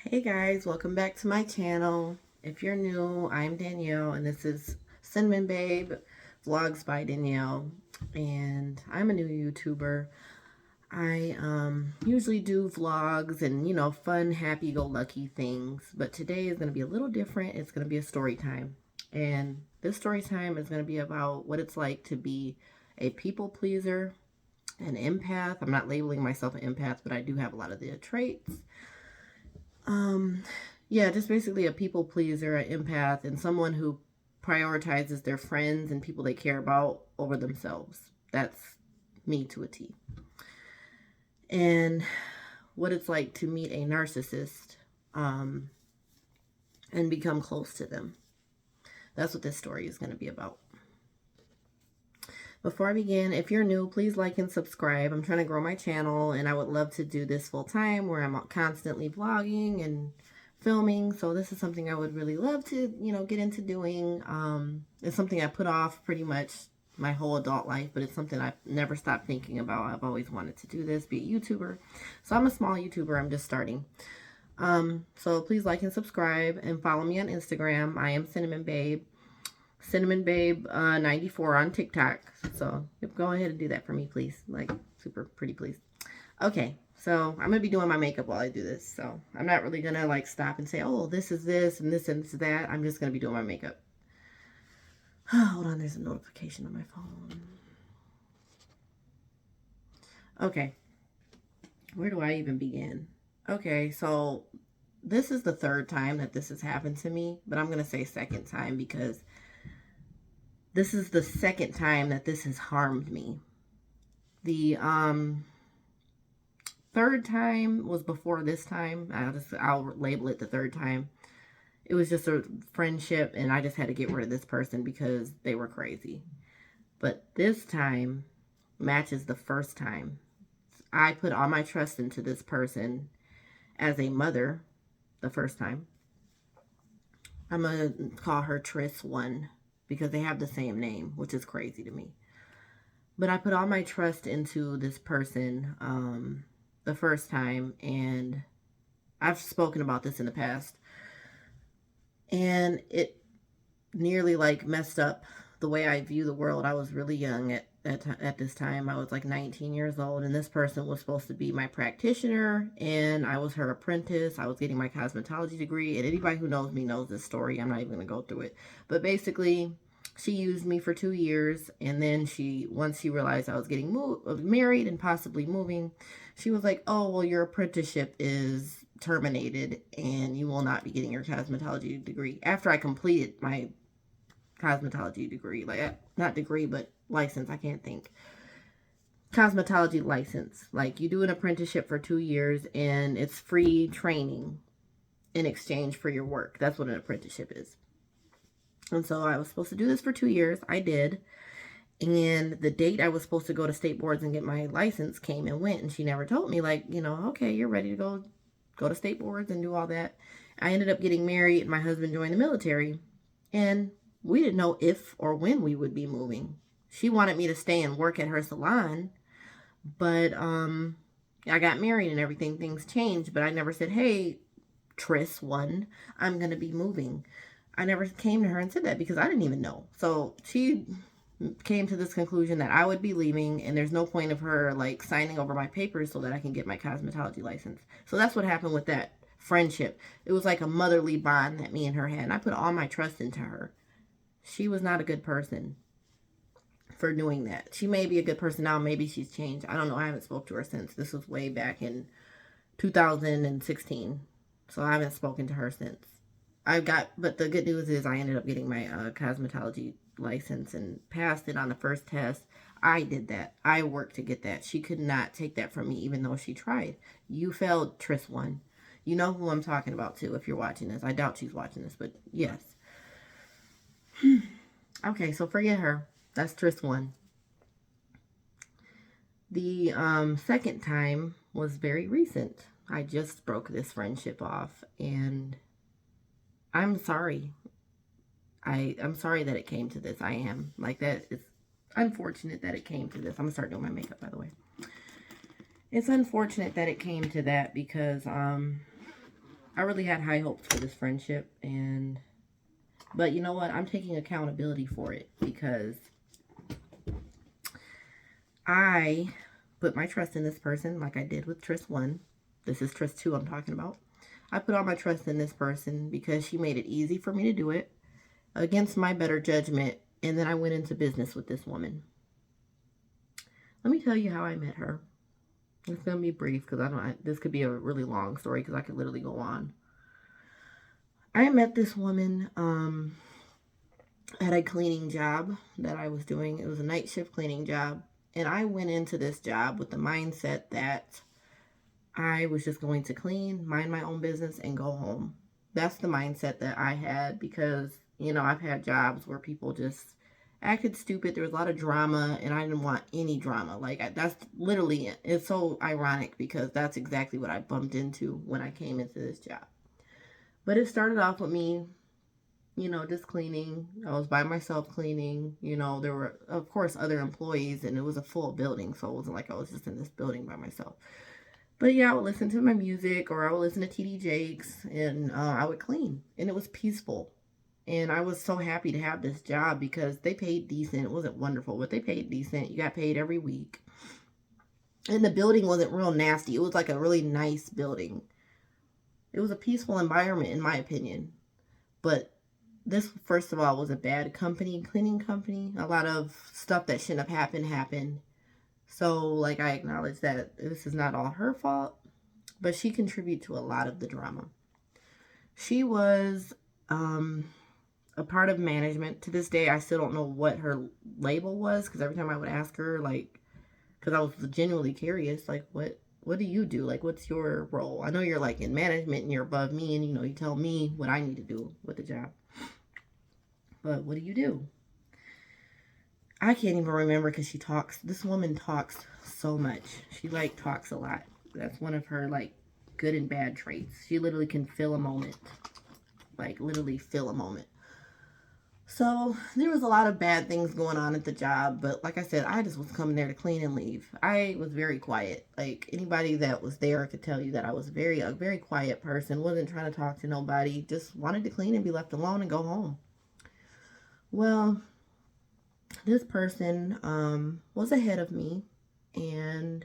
Hey guys, welcome back to my channel. If you're new, I'm Danielle and this is Cinnamon Babe Vlogs by Danielle, and I'm a new YouTuber. I usually do vlogs and fun happy-go-lucky things, but today is going to be a little different. It's going to be a story time, and this story time is going to be about what it's like to be a people pleaser, an empath. I'm not labeling myself an empath, but I do have a lot of the traits. Um, yeah, just basically a people pleaser, an empath, and someone who prioritizes their friends and people they care about over themselves. That's me to a T. And what it's like to meet a narcissist um, and become close to them. That's what this story is going to be about. Before I begin, if you're new, please like and subscribe. I'm trying to grow my channel, and I would love to do this full time where I'm constantly vlogging and filming. So this is something I would really love to, get into doing. It's something I put off pretty much my whole adult life, but it's something I've never stopped thinking about. I've always wanted to do this, be a YouTuber. So I'm a small YouTuber. I'm just starting. So please like and subscribe and follow me on Instagram. I am Cinnamon Babe. Cinnamon Babe 94 on TikTok. So go ahead and do that for me, please. Like, super pretty, please. Okay, so I'm gonna be doing my makeup while I do this. So I'm not really gonna like stop and say, oh, this is this and this and this is that. I'm just gonna be doing my makeup. Hold on, there's a notification on my phone. Okay, where do I even begin? Okay, so this is the third time that this has happened to me, but I'm gonna say second time because this is the second time that this has harmed me. The third time was before this time. I'll label it the third time. It was just a friendship, and I just had to get rid of this person because they were crazy. But this time matches the first time. I put all my trust into this person as a mother the first time. I'm gonna call her Tris1 because they have the same name, which is crazy to me. But I put all my trust into this person the first time, and I've spoken about this in the past, and it nearly like messed up the way I view the world. I was really young at this time. I was like 19 years old, and this person was supposed to be my practitioner, and I was her apprentice. I was getting my cosmetology degree, and anybody who knows me knows this story. I'm not even going to go through it. But basically, she used me for 2 years, and then once she realized I was getting married and possibly moving, she was like, oh, well, your apprenticeship is terminated, and you will not be getting your cosmetology degree. After I completed my cosmetology degree, like, not degree, but license, I can't think. Cosmetology license. Like, you do an apprenticeship for 2 years, and it's free training in exchange for your work. That's what an apprenticeship is. And so I was supposed to do this for 2 years. I did. And the date I was supposed to go to state boards and get my license came and went. And she never told me, like, okay, you're ready to go to state boards and do all that. I ended up getting married, and my husband joined the military. And we didn't know if or when we would be moving. She wanted me to stay and work at her salon. But I got married and everything. Things changed. But I never said, hey, Tris1, I'm going to be moving. I never came to her and said that because I didn't even know. So she came to this conclusion that I would be leaving, and there's no point of her like signing over my papers so that I can get my cosmetology license. So that's what happened with that friendship. It was like a motherly bond that me and her had, and I put all my trust into her. She was not a good person for doing that. She may be a good person now. Maybe she's changed. I don't know. I haven't spoke to her since. This was way back in 2016. So I haven't spoken to her since. But the good news is I ended up getting my cosmetology license and passed it on the first test. I did that. I worked to get that. She could not take that from me, even though she tried. You failed, Tris1. You know who I'm talking about, too, if you're watching this. I doubt she's watching this, but yes. Okay, so forget her. That's Tris1. The second time was very recent. I just broke this friendship off, and I'm sorry. I'm sorry that it came to this. I am. Like, that is unfortunate that it came to this. I'm going to start doing my makeup, by the way. It's unfortunate that it came to that because I really had high hopes for this friendship, but you know what? I'm taking accountability for it because I put my trust in this person like I did with Trist 1. This is Trist 2 I'm talking about. I put all my trust in this person because she made it easy for me to do it against my better judgment, and then I went into business with this woman. Let me tell you how I met her. It's going to be brief because this could be a really long story because I could literally go on. I met this woman at a cleaning job that I was doing. It was a night shift cleaning job. And I went into this job with the mindset that I was just going to clean, mind my own business, and go home. That's the mindset that I had because, you know, I've had jobs where people just acted stupid. There was a lot of drama, and I didn't want any drama. That's literally it. It's so ironic because that's exactly what I bumped into when I came into this job. But it started off with me, you know, just cleaning. I was by myself cleaning. You know, there were, of course, other employees, and it was a full building, so it wasn't like I was just in this building by myself. But yeah, I would listen to my music, or I would listen to TD Jakes, and I would clean, and it was peaceful. And I was so happy to have this job because they paid decent. It wasn't wonderful, but they paid decent. You got paid every week. And the building wasn't real nasty. It was like a really nice building. It was a peaceful environment, in my opinion. But this, first of all, was a bad company, cleaning company. A lot of stuff that shouldn't have happened. So, like, I acknowledge that this is not all her fault, but she contributed to a lot of the drama. She was a part of management. To this day, I still don't know what her label was, because every time I would ask her, like, because I was genuinely curious, like, what do you do? Like, what's your role? I know you're, like, in management and you're above me, and, you know, you tell me what I need to do with the job. But what do you do? I can't even remember because this woman talks so much. She, like, talks a lot. That's one of her, like, good and bad traits. She literally can fill a moment. Like, literally fill a moment. So, there was a lot of bad things going on at the job, but like I said, I just was coming there to clean and leave. I was very quiet. Like, anybody that was there could tell you that I was a very quiet person, wasn't trying to talk to nobody, just wanted to clean and be left alone and go home. Well, this person was ahead of me, and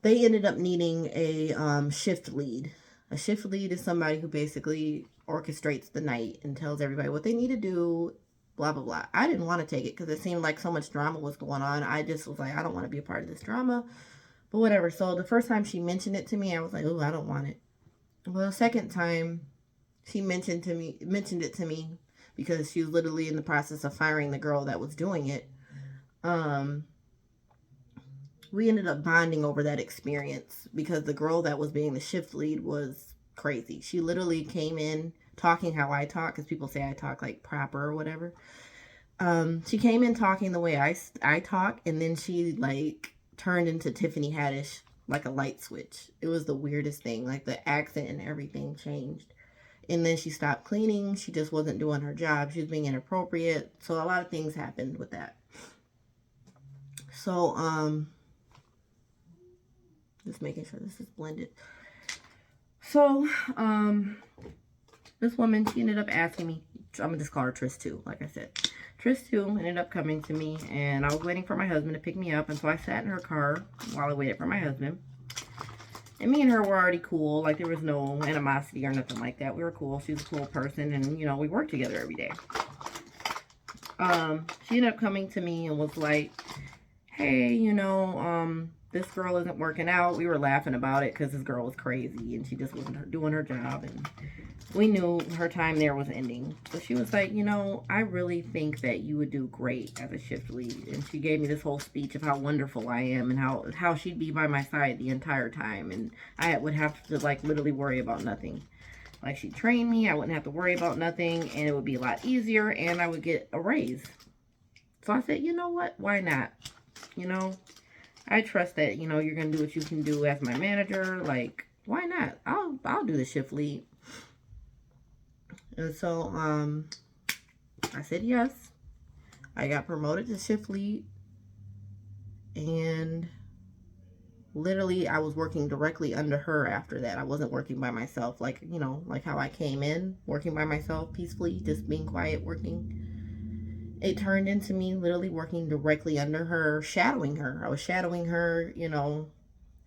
they ended up needing a shift lead. A shift lead is somebody who basically orchestrates the night and tells everybody what they need to do, blah, blah, blah. I didn't want to take it because it seemed like so much drama was going on. I just was like, I don't want to be a part of this drama, but whatever. So the first time she mentioned it to me, I was like, oh, I don't want it. Well, the second time she mentioned it to me because she was literally in the process of firing the girl that was doing it. We ended up bonding over that experience because the girl that was being the shift lead was crazy. She literally came in talking how I talk, because people say I talk like proper or whatever. She came in talking the way I talk, and then she like turned into Tiffany Haddish like a light switch. It was the weirdest thing. Like, the accent and everything changed. And then she stopped cleaning. She just wasn't doing her job. She was being inappropriate. So a lot of things happened with that. So, just making sure this is blended. So, this woman, she ended up asking me, I'm going to just call her Trist 2, like I said. Trist 2 ended up coming to me, and I was waiting for my husband to pick me up, and so I sat in her car while I waited for my husband. And me and her were already cool. Like, there was no animosity or nothing like that. We were cool. She was a cool person, and, you know, we worked together every day. She ended up coming to me and was like, hey, you know, this girl isn't working out. We were laughing about it because this girl was crazy and she just wasn't doing her job, and we knew her time there was ending. So she was like, you know, I really think that you would do great as a shift lead. And she gave me this whole speech of how wonderful I am and how she'd be by my side the entire time, and I would have to, like, literally worry about nothing. Like, she'd train me, I wouldn't have to worry about nothing, and it would be a lot easier, and I would get a raise. So I said, you know what, why not? You know, I trust that, you know, you're going to do what you can do as my manager. Like, why not? I'll do the shift lead. And so, I said yes. I got promoted to shift lead. And Literally, I was working directly under her after that. I wasn't working by myself, like, like how I came in, working by myself peacefully, just being quiet, working. It turned into me literally working directly under her, shadowing her. I was shadowing her,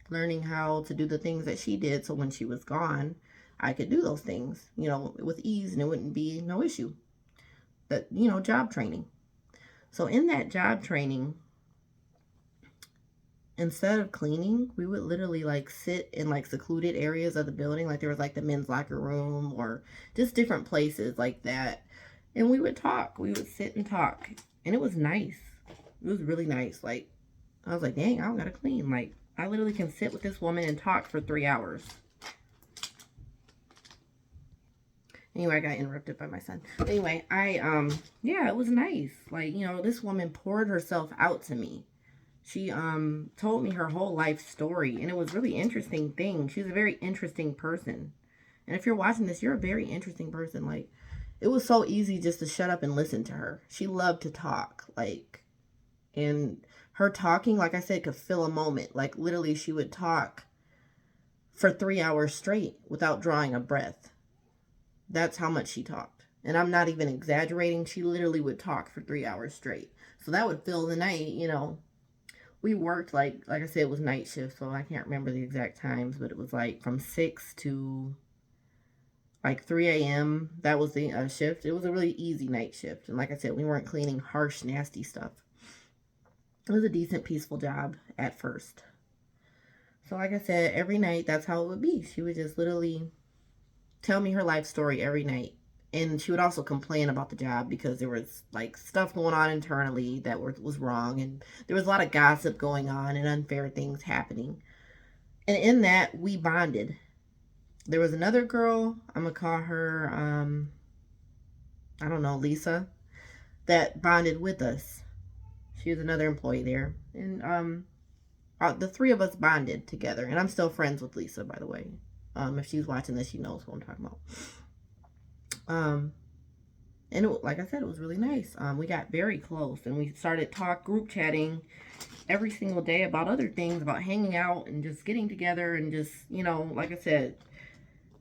learning how to do the things that she did. So when she was gone, I could do those things, with ease, and it wouldn't be no issue. That, job training. So in that job training, instead of cleaning, we would literally like sit in like secluded areas of the building. Like there was like the men's locker room or just different places like that. And we would talk. We would sit and talk. And it was nice. It was really nice. Like, I was like, dang, I don't gotta clean. Like, I literally can sit with this woman and talk for 3 hours. Anyway, I got interrupted by my son. Anyway, yeah, it was nice. Like, this woman poured herself out to me. She told me her whole life story, and it was really interesting thing. She's a very interesting person. And if you're watching this, you're a very interesting person. Like, it was so easy just to shut up and listen to her. She loved to talk, like, and her talking, like I said, could fill a moment. Like, literally, she would talk for 3 hours straight without drawing a breath. That's how much she talked. And I'm not even exaggerating. She literally would talk for 3 hours straight. So that would fill the night, We worked, like I said, it was night shift, so I can't remember the exact times, but it was like from 6 to like 3 a.m. That was the shift. It was a really easy night shift. And like I said, we weren't cleaning harsh, nasty stuff. It was a decent, peaceful job at first. So like I said, every night, that's how it would be. She would just literally tell me her life story every night. And she would also complain about the job because there was like stuff going on internally that was wrong. And there was a lot of gossip going on and unfair things happening. And in that, we bonded. There was another girl, I'm going to call her, I don't know, Lisa, that bonded with us. She was another employee there. And the three of us bonded together. And I'm still friends with Lisa, by the way. If she's watching this, she knows what I'm talking about. And like I said, it was really nice. We got very close, and we started group chatting every single day about other things, about hanging out and just getting together and just, like I said,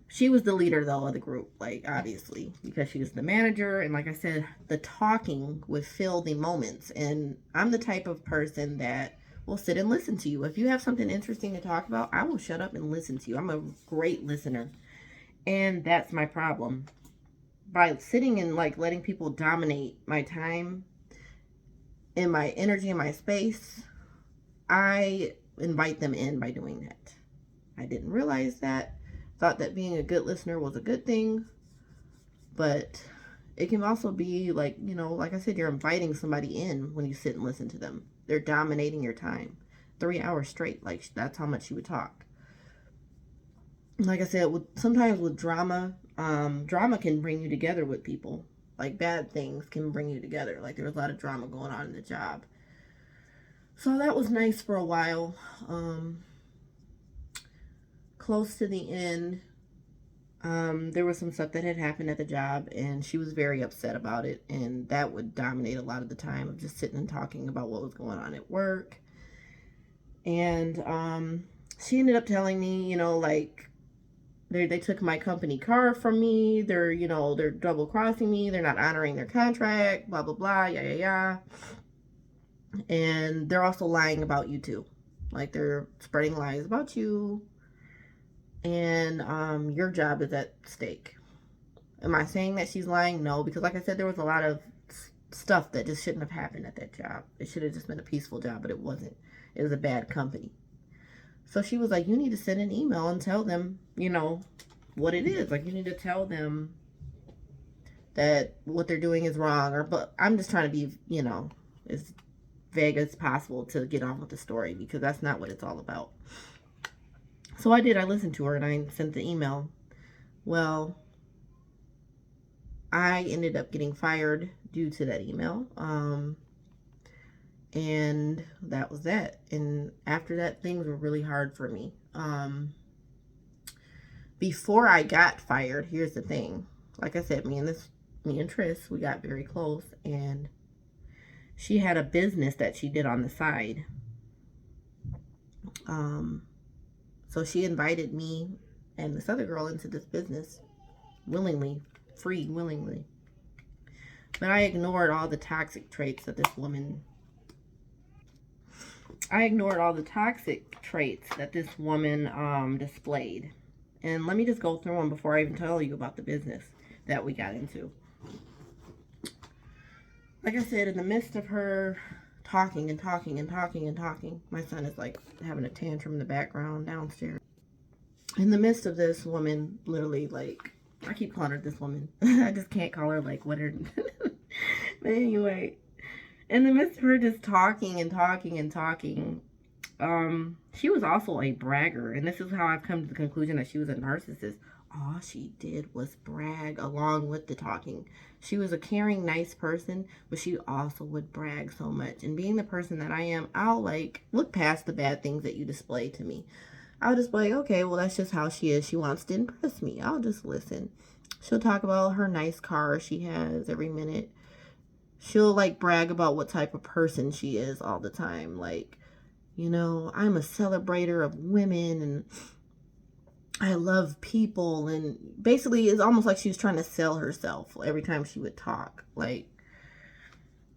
she was the leader though of the group, like obviously, because she was the manager. And like I said, the talking would fill the moments. And I'm the type of person that will sit and listen to you. If you have something interesting to talk about, I will shut up and listen to you. I'm a great listener. And that's my problem. By sitting and like letting people dominate my time and my energy and my space, I invite them in by doing that. I didn't realize that. Thought that being a good listener was a good thing. But it can also be like, like I said, you're inviting somebody in when you sit and listen to them. They're dominating your time. 3 hours straight. Like, that's how much you would talk. Like I said, sometimes with drama, drama can bring you together with people. Like, bad things can bring you together. Like, there was a lot of drama going on in the job. So that was nice for a while. Close to the end, there was some stuff that had happened at the job, and she was very upset about it. And that would dominate a lot of the time of just sitting and talking about what was going on at work. And she ended up telling me, like, they took my company car from me. They're double crossing me. They're not honoring their contract, blah, blah, blah, yeah. And they're also lying about you too. Like, they're spreading lies about you. And your job is at stake. Am I saying that she's lying? No, because like I said, there was a lot of stuff that just shouldn't have happened at that job. It should have just been a peaceful job, but it wasn't. It was a bad company. So she was like, you need to send an email and tell them, what it is. Like, you need to tell them that what they're doing is wrong. But I'm just trying to be, as vague as possible to get on with the story, because that's not what it's all about. So I did. I listened to her and I sent the email. Well, I ended up getting fired due to that email. And that was that. And after that, things were really hard for me. Before I got fired, here's the thing. Like I said, me and Trish, we got very close. And she had a business that she did on the side. Um, so she invited me and this other girl into this business willingly, willingly. But I ignored all the toxic traits that this woman. I ignored all the toxic traits that this woman displayed. And let me just go through them before I even tell you about the business that we got into. Like I said, in the midst of her talking and talking and talking and talking, my son is like having a tantrum in the background downstairs. In the midst of this woman, literally, like, I keep calling her this woman. I just can't call her like what her. But anyway, in the midst of her just talking and talking and talking, she was also a bragger, and this is how I've come to the conclusion that she was a narcissist. All she did was brag along with the talking. She was a caring, nice person, but she also would brag so much. And being the person that I am, I'll like look past the bad things that you display to me. I'll just be like, okay, well, that's just how she is. She wants to impress me. I'll just listen. She'll talk about her nice car she has every minute. She'll like brag about what type of person she is all the time. Like, you know, I'm a celebrator of women and I love people. And basically, it's almost like she was trying to sell herself every time she would talk. Like,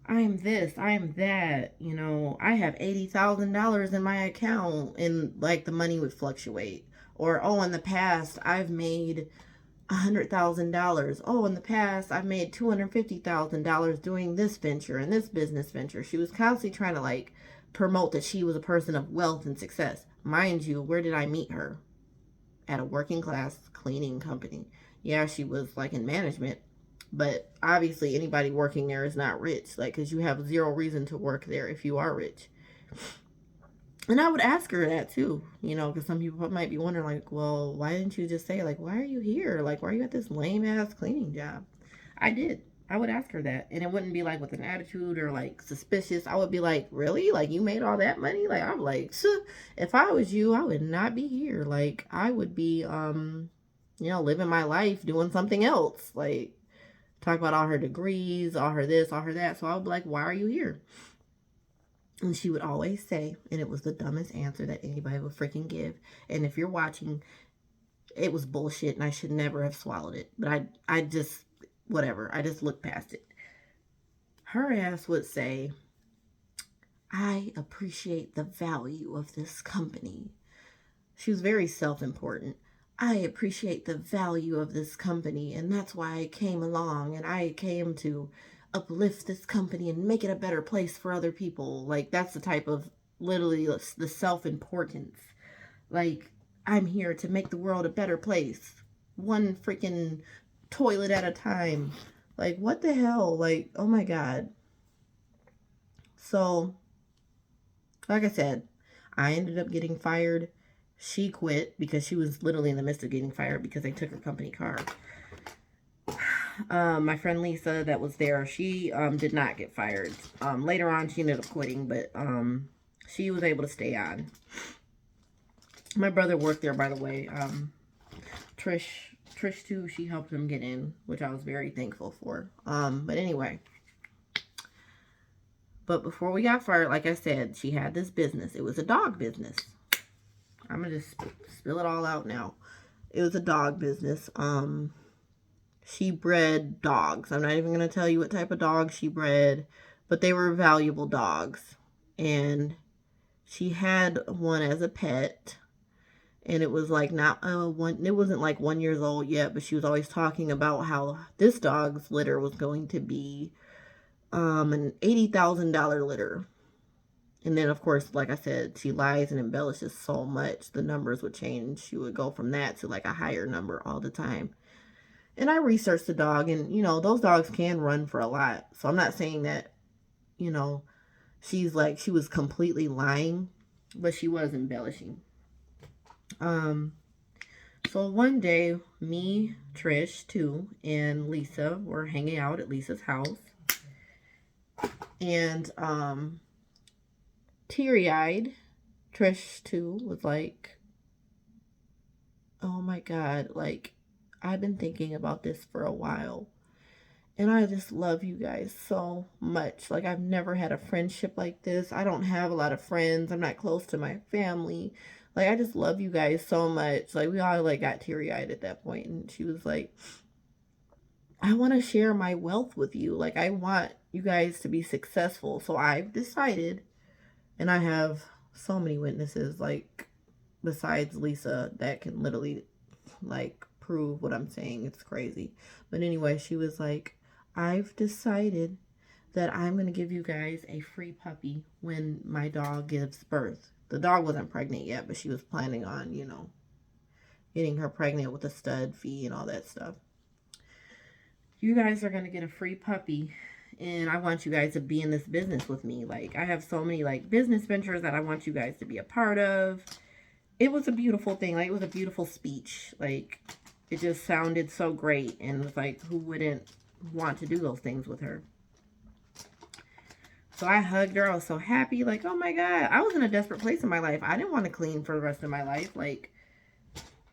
I am this, I am that, you know, I have $80,000 in my account, and like the money would fluctuate. Or, oh, in the past, I've made $100,000. Oh, in the past, I've made $250,000 doing this venture and this business venture. She was constantly trying to like promote that she was a person of wealth and success. Mind you, where did I meet her? At a working class cleaning company. Yeah, she was like in management, but obviously anybody working there is not rich, like, because you have zero reason to work there if you are rich. And I would ask her that too, you know, because some people might be wondering, like, well, why didn't you just say, like, why are you here? Like, why are you at this lame ass cleaning job? I did. I would ask her that. And it wouldn't be like with an attitude or like suspicious. I would be like, really? Like, you made all that money? Like, I'm like, if I was you, I would not be here. Like, I would be, you know, living my life doing something else. Like, talk about all her degrees, all her this, all her that. So I would be like, why are you here? And she would always say, and it was the dumbest answer that anybody would freaking give. And if you're watching, it was bullshit and I should never have swallowed it. But I just, whatever. I just looked past it. Her ass would say, I appreciate the value of this company. She was very self-important. I appreciate the value of this company, and that's why I came along, and I came to uplift this company and make it a better place for other people. Like, that's the type of, literally, the self-importance. Like, I'm here to make the world a better place. One freaking toilet at a time. Like, what the hell? Like, oh my God. So, like I said, I ended up getting fired. She quit because she was literally in the midst of getting fired because they took her company car. My friend Lisa that was there, she did not get fired. Later on, she ended up quitting, but she was able to stay on. My brother worked there, by the way. Trish too, she helped him get in, which I was very thankful for. But anyway. But before we got fired, like I said, she had this business. It was a dog business. I'm going to just spill it all out now. It was a dog business. She bred dogs. I'm not even going to tell you what type of dogs she bred, but they were valuable dogs. And she had one as a pet. And it was like not it wasn't like 1 year old yet, but she was always talking about how this dog's litter was going to be an $80,000 litter. And then, of course, like I said, she lies and embellishes so much. The numbers would change. She would go from that to like a higher number all the time. And I researched the dog, and, you know, those dogs can run for a lot. So I'm not saying that, you know, she was completely lying, but she was embellishing. So one day, me, Trish, too, and Lisa were hanging out at Lisa's house. And, teary-eyed, Trish too was like, oh my God, like, I've been thinking about this for a while. And I just love you guys so much. Like, I've never had a friendship like this. I don't have a lot of friends. I'm not close to my family. Like, I just love you guys so much. Like, we all, like, got teary-eyed at that point. And she was like, I want to share my wealth with you. Like, I want you guys to be successful. So I've decided, and I have so many witnesses, like, besides Lisa, that can literally, like, prove what I'm saying. It's crazy. But anyway, she was like, I've decided that I'm going to give you guys a free puppy when my dog gives birth. The dog wasn't pregnant yet, but she was planning on, you know, getting her pregnant with a stud fee and all that stuff. You guys are going to get a free puppy, and I want you guys to be in this business with me. Like, I have so many, like, business ventures that I want you guys to be a part of. It was a beautiful thing. Like, it was a beautiful speech. Like, it just sounded so great, and it was like, who wouldn't want to do those things with her? So I hugged her. I was so happy. Like, oh my God. I was in a desperate place in my life. I didn't want to clean for the rest of my life. Like,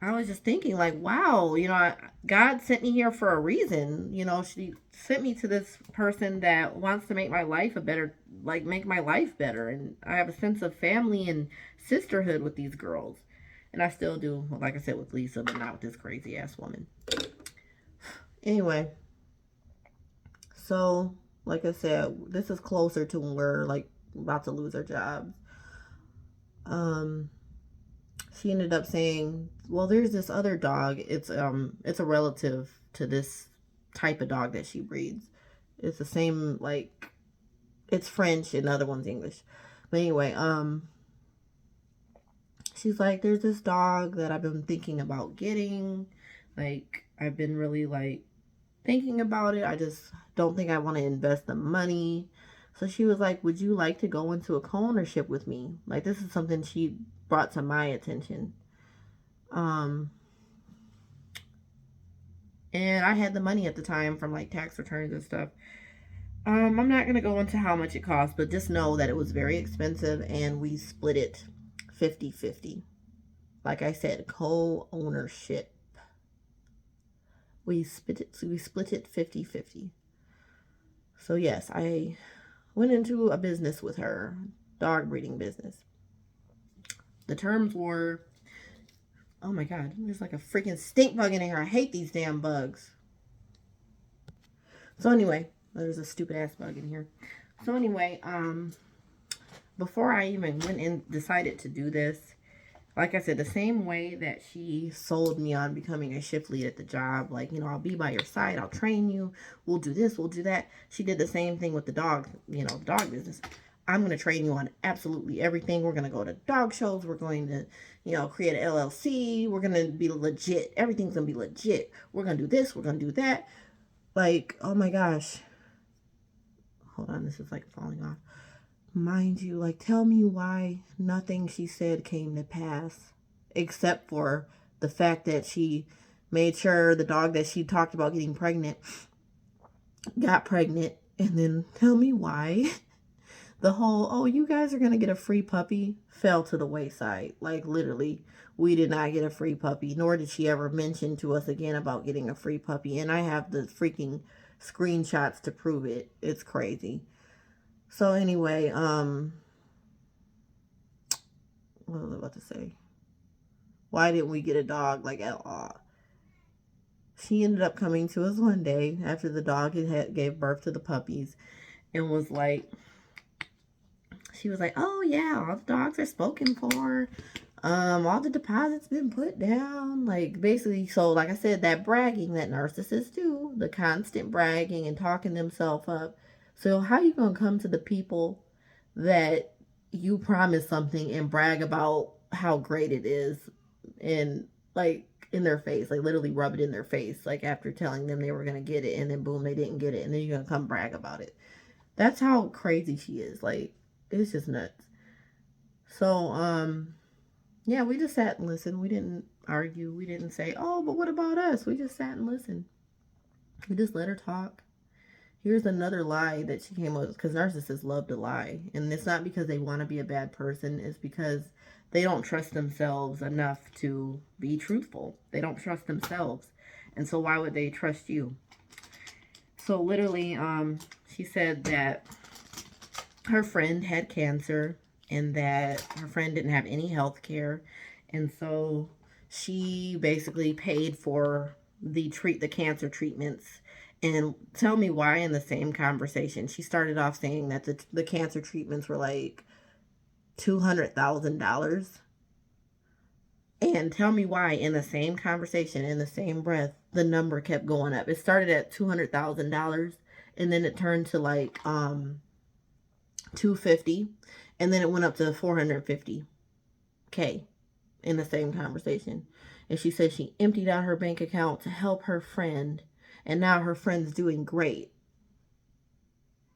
I was just thinking, like, wow, you know, God sent me here for a reason. You know, she sent me to this person that wants to make my life a better, like, make my life better. And I have a sense of family and sisterhood with these girls. And I still do, like I said, with Lisa, but not with this crazy ass woman. Anyway, so, like I said, this is closer to when we're, like, about to lose our jobs. She ended up saying, well, there's this other dog. It's a relative to this type of dog that she breeds. It's the same, like, it's French and the other one's English. But anyway, she's like, there's this dog that I've been thinking about getting. Like, I've been really, like, thinking about it. I just don't think I want to invest the money. So she was like, would you like to go into a co-ownership with me? Like, this is something she brought to my attention. And I had the money at the time from, like, tax returns and stuff. I'm not going to go into how much it cost, but just know that it was very expensive, and we split it 50-50. Like I said, co-ownership. We split it 50-50. So yes, I went into a business with her, dog breeding business. The terms were, oh my God, there's like a freaking stink bug in here. I hate these damn bugs. So anyway, there's a stupid ass bug in here. So anyway, before I even went and decided to do this, like I said, the same way that she sold me on becoming a shift lead at the job, like, you know, I'll be by your side, I'll train you, we'll do this, we'll do that. She did the same thing with the dog, you know, dog business. I'm going to train you on absolutely everything. We're going to go to dog shows. We're going to, you know, create an LLC. We're going to be legit. Everything's going to be legit. We're going to do this. We're going to do that. Like, oh my gosh. Hold on, this is like falling off. Mind you, like, tell me why nothing she said came to pass, except for the fact that she made sure the dog that she talked about getting pregnant got pregnant. And then tell me why the whole, oh, you guys are going to get a free puppy, fell to the wayside. Like, literally, we did not get a free puppy, nor did she ever mention to us again about getting a free puppy. And I have the freaking screenshots to prove it. It's crazy. So anyway, what was I about to say? Why didn't we get a dog? Like, at all? She ended up coming to us one day after the dog gave birth to the puppies, and was like, she was like, oh yeah, all the dogs are spoken for. All the deposits been put down. Like, basically, so like I said, that bragging that narcissists do, the constant bragging and talking themselves up. So how you gonna come to the people that you promise something and brag about how great it is, and, like, in their face, like, literally rub it in their face, like, after telling them they were gonna get it, and then boom, they didn't get it, and then you're gonna come brag about it. That's how crazy she is. Like, it's just nuts. So yeah, we just sat and listened. We didn't argue. We didn't say, oh, but what about us? We just sat and listened. We just let her talk. Here's another lie that she came up with, because narcissists love to lie. And it's not because they want to be a bad person. It's because they don't trust themselves enough to be truthful. They don't trust themselves. And so why would they trust you? So literally, she said that her friend had cancer and that her friend didn't have any health care. And so she basically paid for the cancer treatments. And tell me why in the same conversation. She started off saying that the cancer treatments were like $200,000. And tell me why in the same conversation, in the same breath, the number kept going up. It started at $200,000 and then it turned to like 250, and then it went up to 450K in the same conversation. And she said she emptied out her bank account to help her friend, and now her friend's doing great.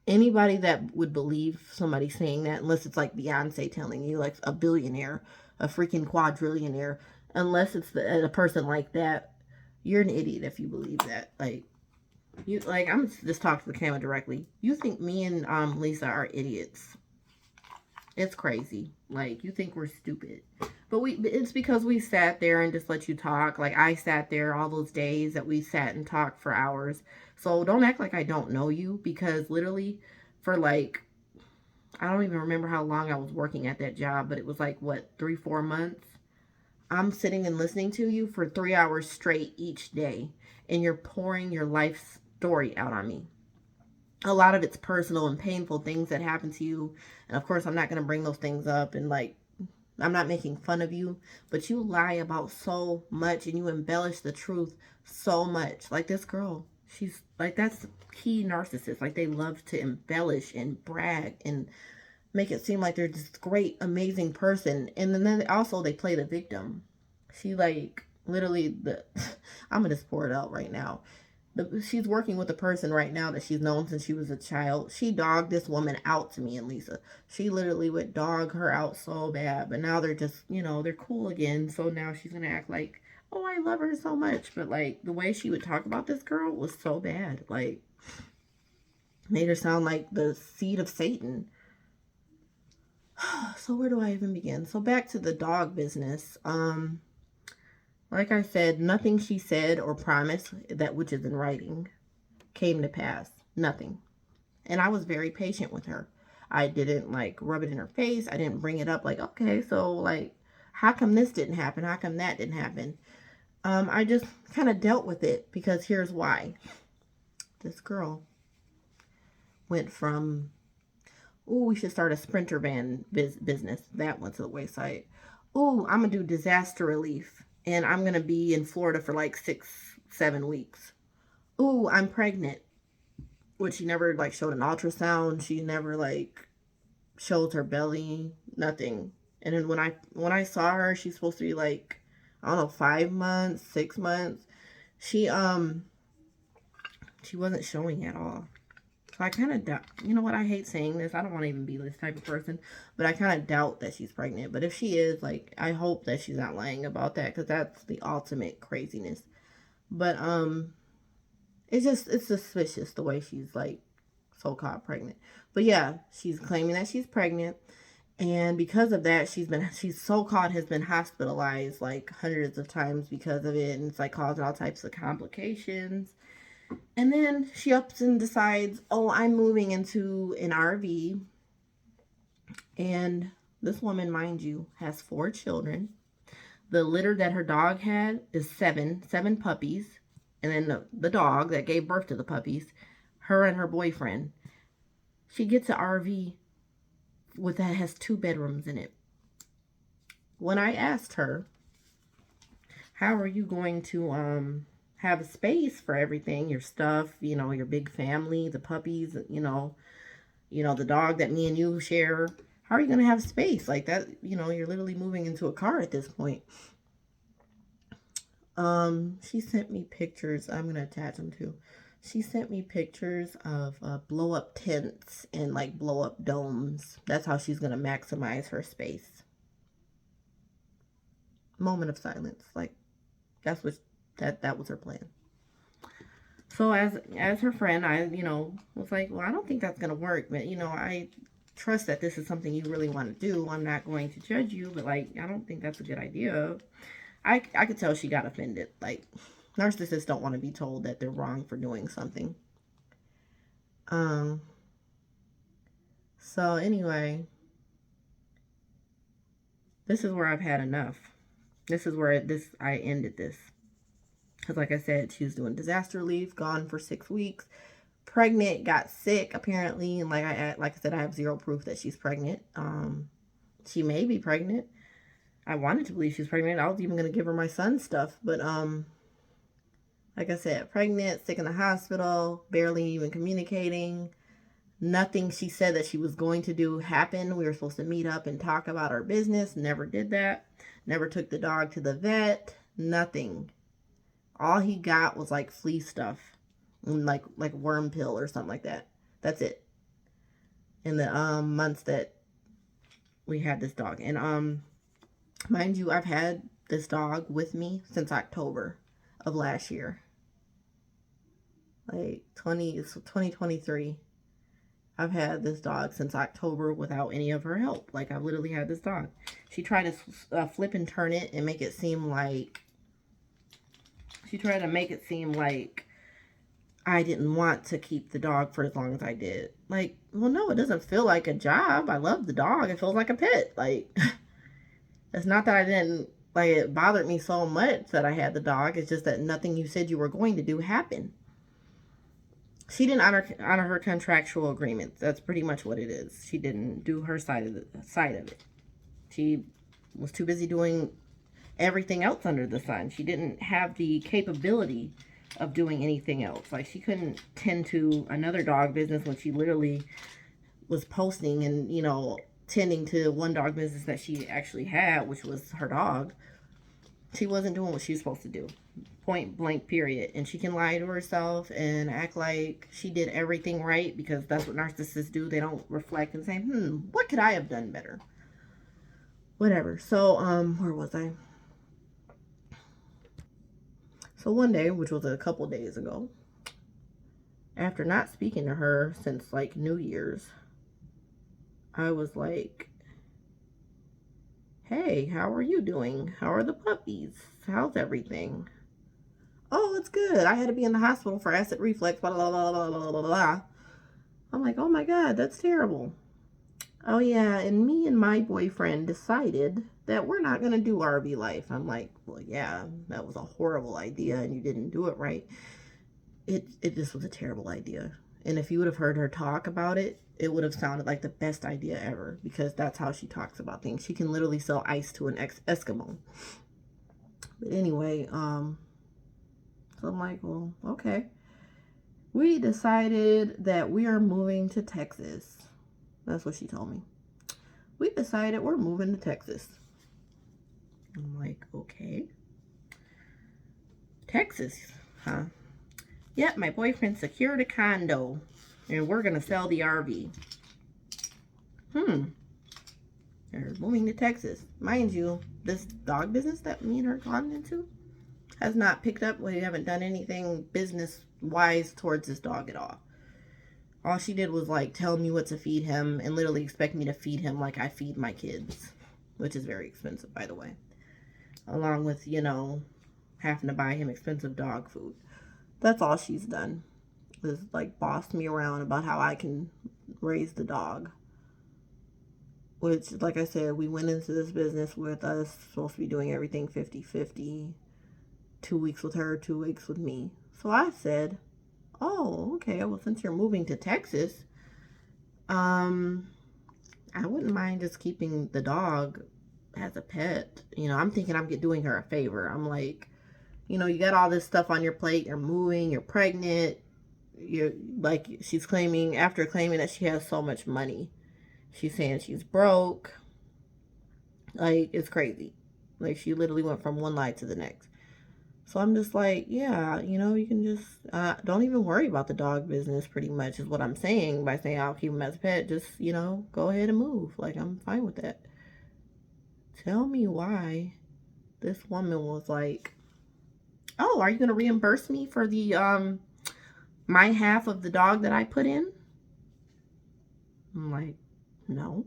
Anybody that would believe somebody saying that, unless it's like Beyonce telling you, like a billionaire, a freaking quadrillionaire, unless it's a person like that, you're an idiot if you believe that. Like, you, like, I'm just talking to the camera directly. You think me and Lisa are idiots? It's crazy. Like, you think we're stupid, but it's because we sat there and just let you talk. Like, I sat there all those days that we sat and talked for hours. So don't act like I don't know you, because literally for like, I don't even remember how long I was working at that job, but it was like, what, 3-4 months. I'm sitting and listening to you for 3 hours straight each day, and you're pouring your life story out on me. A lot of it's personal and painful things that happen to you. And of course, I'm not going to bring those things up, and like, I'm not making fun of you, but you lie about so much and you embellish the truth so much. Like this girl, she's like, that's key narcissist. Like, they love to embellish and brag and make it seem like they're this great, amazing person. And then also they play the victim. She like literally I'm gonna just pour it out right now. She's working with a person right now that she's known since she was a child. She dogged this woman out to me and Lisa. She literally would dog her out so bad, but now they're just, they're cool again. So now she's gonna act like, oh, I love her so much. But like, the way she would talk about this girl was so bad. Like, made her sound like the seed of Satan. So where do I even begin? So back to the dog business. Like I said, nothing she said or promised, that which is in writing, came to pass. Nothing. And I was very patient with her. I didn't like rub it in her face. I didn't bring it up like, okay, so like, how come this didn't happen? How come that didn't happen? I just kind of dealt with it, because here's why. This girl went from, ooh, we should start a sprinter van business. That went to the wayside. Ooh, I'm going to do disaster relief, and I'm going to be in Florida for like 6-7 weeks. Ooh, I'm pregnant. Which she never like showed an ultrasound. She never like showed her belly, nothing. And then when I saw her, she's supposed to be like, I don't know, 5 months, 6 months. She wasn't showing at all. So I kind of doubt, you know what, I hate saying this. I don't want to even be this type of person, but I kind of doubt that she's pregnant. But if she is, like, I hope that she's not lying about that, because that's the ultimate craziness. But it's suspicious the way she's like so-called pregnant. But yeah, she's claiming that she's pregnant, and because of that, she's so-called has been hospitalized like hundreds of times because of it, and it's like causing all types of complications. And then she ups and decides, oh, I'm moving into an RV. And this woman, mind you, has 4 children. The litter that her dog had is seven puppies. And then the dog that gave birth to the puppies, her and her boyfriend. She gets an RV that has 2 bedrooms in it. When I asked her, how are you going to have a space for everything, your stuff, your big family, the puppies, the dog that me and you share, how are you going to have space like that? You're literally moving into a car at this point. She sent me pictures. I'm going to attach them too. She sent me pictures of blow up tents and like blow up domes. That's how she's going to maximize her space. Moment of silence. Like, that's what that was her plan. So as her friend, I was like, well, I don't think that's gonna work, but I trust that this is something you really want to do. I'm not going to judge you, but like, I don't think that's a good idea. I could tell she got offended. Like, narcissists don't want to be told that they're wrong for doing something. Um, so anyway, this is where I've had enough. This is where I ended this. Because like I said, she was doing disaster relief, gone for 6 weeks, pregnant, got sick apparently, and like I said, I have zero proof that she's pregnant. She may be pregnant. I wanted to believe she's pregnant. I was even gonna give her my son's stuff, but like I said, pregnant, sick in the hospital, barely even communicating. Nothing she said that she was going to do happened. We were supposed to meet up and talk about our business. Never did that. Never took the dog to the vet. Nothing. All he got was like flea stuff, and like worm pill or something like that. That's it. In the months that we had this dog, and mind you, I've had this dog with me since October of last year. Like 2023. I've had this dog since October without any of her help. Like, I've literally had this dog. She tried to flip and turn it and make it seem like... She tried to make it seem like I didn't want to keep the dog for as long as I did. Like, well, no, it doesn't feel like a job. I love the dog. It feels like a pet. Like, it's not that I didn't... Like, it bothered me so much that I had the dog. It's just that nothing you said you were going to do happened. She didn't honor her contractual agreements. That's pretty much what it is. She didn't do her side of it. She was too busy doing everything else under the sun. She didn't have the capability of doing anything else. Like, she couldn't tend to another dog business when she literally was posting and, you know, tending to one dog business that she actually had, which was her dog. She wasn't doing what she was supposed to do. Point blank, period. And she can lie to herself and act like she did everything right, because that's what narcissists do. They don't reflect and say, what could I have done better? Whatever. So, where was I? So one day, which was a couple days ago, after not speaking to her since like New Year's, I was like, hey, how are you doing? How are the puppies? How's everything? Oh, it's good. I had to be in the hospital for acid reflux, blah, blah, blah, blah, blah, blah, blah. I'm like, oh my God, that's terrible. Oh yeah, and me and my boyfriend decided that we're not going to do RV life. I'm like, well, yeah, that was a horrible idea and you didn't do it right. It just was a terrible idea. And if you would have heard her talk about it, it would have sounded like the best idea ever, because that's how she talks about things. She can literally sell ice to an Eskimo. But anyway, so I'm like, well, okay. We decided that we are moving to Texas. That's what she told me. We decided we're moving to Texas. I'm like, okay. Texas, huh? Yep, my boyfriend secured a condo, and we're going to sell the RV. They're moving to Texas. Mind you, this dog business that me and her gone into has not picked up. We haven't done anything business-wise towards this dog at all. All she did was like tell me what to feed him and literally expect me to feed him like I feed my kids, which is very expensive, by the way. Along with, you know, having to buy him expensive dog food. That's all she's done. Is like bossed me around about how I can raise the dog. Which, like I said, we went into this business with us supposed to be doing everything 50-50. 2 weeks with her, 2 weeks with me. So I said, oh, okay, well, since you're moving to Texas, I wouldn't mind just keeping the dog as a pet. You know, I'm thinking I'm doing her a favor. I'm like, you know, you got all this stuff on your plate. You're moving, you're pregnant. You're like, she's claiming, after claiming that she has so much money, she's saying she's broke. Like, it's crazy. Like, she literally went from one lie to the next. So I'm just like, yeah, you know, you can just, don't even worry about the dog business, pretty much is what I'm saying by saying I'll keep him as a pet. Just, you know, go ahead and move. Like, I'm fine with that. Tell me why this woman was like, oh, are you going to reimburse me for the, my half of the dog that I put in? I'm like, no.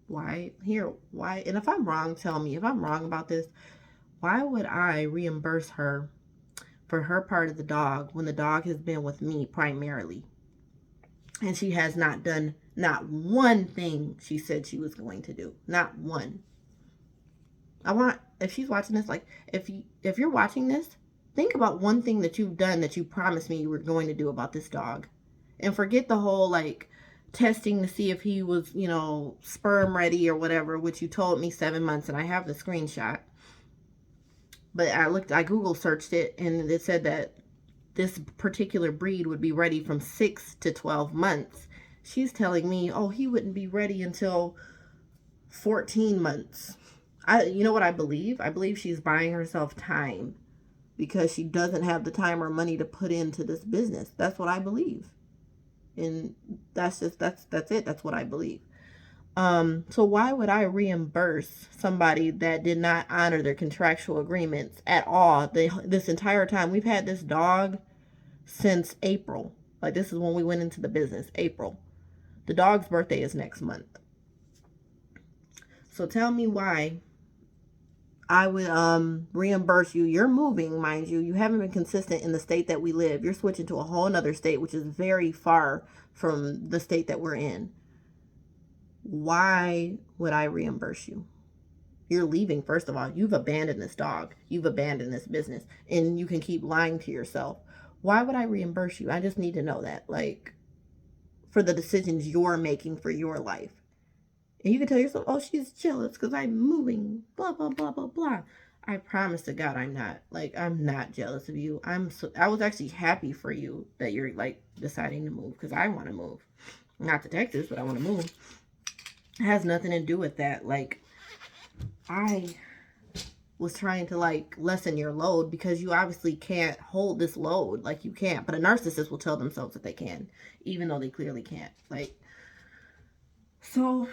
Why? Here, why? And if I'm wrong, tell me. If I'm wrong about this, why would I reimburse her for her part of the dog when the dog has been with me primarily? And she has not done not one thing she said she was going to do. Not one. I want, if she's watching this, like, if you're watching this, think about one thing that you've done that you promised me you were going to do about this dog. And forget the whole, like, testing to see if he was, sperm ready or whatever, which you told me 7 months, and I have the screenshot. But I Google searched it, and it said that this particular breed would be ready from 6 to 12 months. She's telling me, oh, he wouldn't be ready until 14 months. You know what I believe? I believe she's buying herself time because she doesn't have the time or money to put into this business. That's what I believe. And that's it. That's what I believe. So why would I reimburse somebody that did not honor their contractual agreements at all? This entire time we've had this dog since April. Like, this is when we went into the business, April. The dog's birthday is next month. So tell me why I would reimburse you. You're moving, mind you. You haven't been consistent in the state that we live. You're switching to a whole other state, which is very far from the state that we're in. Why would I reimburse you? You're leaving, first of all. You've abandoned this dog. You've abandoned this business. And you can keep lying to yourself. Why would I reimburse you? I just need to know that. Like, for the decisions you're making for your life. And you can tell yourself, oh, she's jealous because I'm moving, blah, blah, blah, blah, blah. I promise to God I'm not. Like, I'm not jealous of you. I was actually happy for you that you're, like, deciding to move because I want to move. Not to Texas, but I want to move. It has nothing to do with that. Like, I was trying to, like, lessen your load because you obviously can't hold this load. Like, you can't. But a narcissist will tell themselves that they can, even though they clearly can't. Like, so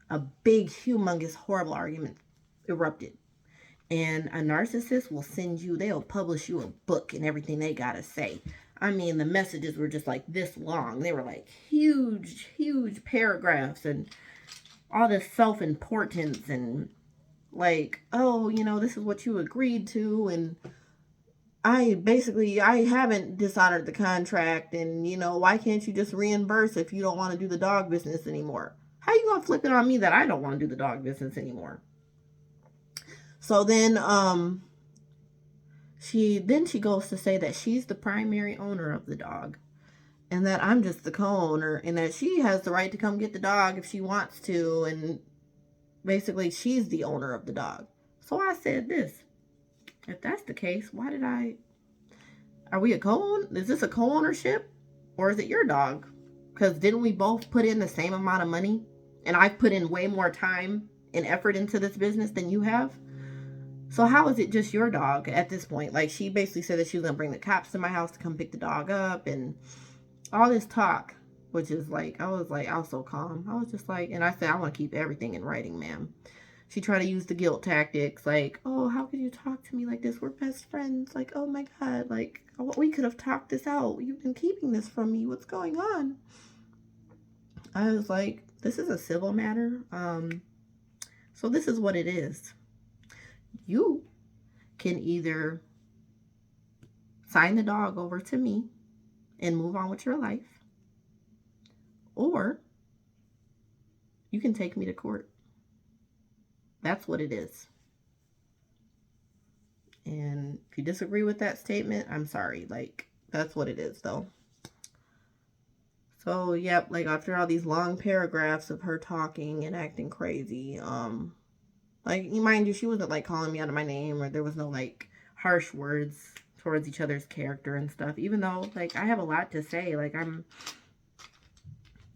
a big, humongous, horrible argument erupted. And a narcissist will they'll publish you a book and everything they gotta say. I mean, the messages were just like this long. They were like huge, huge paragraphs and all this self-importance and like, oh, this is what you agreed to. And I haven't dishonored the contract, and why can't you just reimburse if you don't want to do the dog business anymore? How you gonna flip it on me that I don't want to do the dog business anymore? So then she goes to say that she's the primary owner of the dog and that I'm just the co-owner and that she has the right to come get the dog if she wants to, and basically she's the owner of the dog. So I said this. If that's the case, are we is this a co-ownership or is it your dog? Because didn't we both put in the same amount of money? And I've put in way more time and effort into this business than you have. So how is it just your dog at this point? Like, she basically said that she was going to bring the cops to my house to come pick the dog up and all this talk, which is like, I was so calm. I was just like, and I said, I want to keep everything in writing, ma'am. She tried to use the guilt tactics, like, oh, how could you talk to me like this? We're best friends. Like, oh my God, like, we could have talked this out. You've been keeping this from me. What's going on? I was like, this is a civil matter. So this is what it is. You can either sign the dog over to me and move on with your life, or you can take me to court. That's what it is. And if you disagree with that statement, I'm sorry. Like, that's what it is, though. So, yep, like, after all these long paragraphs of her talking and acting crazy, like, mind you, she wasn't, like, calling me out of my name, or there was no, like, harsh words towards each other's character and stuff, even though, like, I have a lot to say. Like, I'm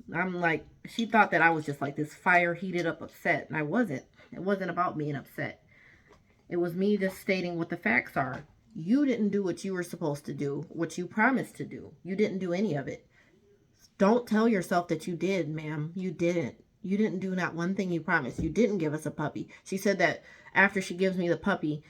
like, she thought that I was just, like, this fire heated up upset, and I wasn't. It wasn't about being upset. It was me just stating what the facts are. You didn't do what you were supposed to do, what you promised to do. You didn't do any of it. Don't tell yourself that you did, ma'am. You didn't. You didn't do not one thing you promised. You didn't give us a puppy. She said that after she gives me the puppy,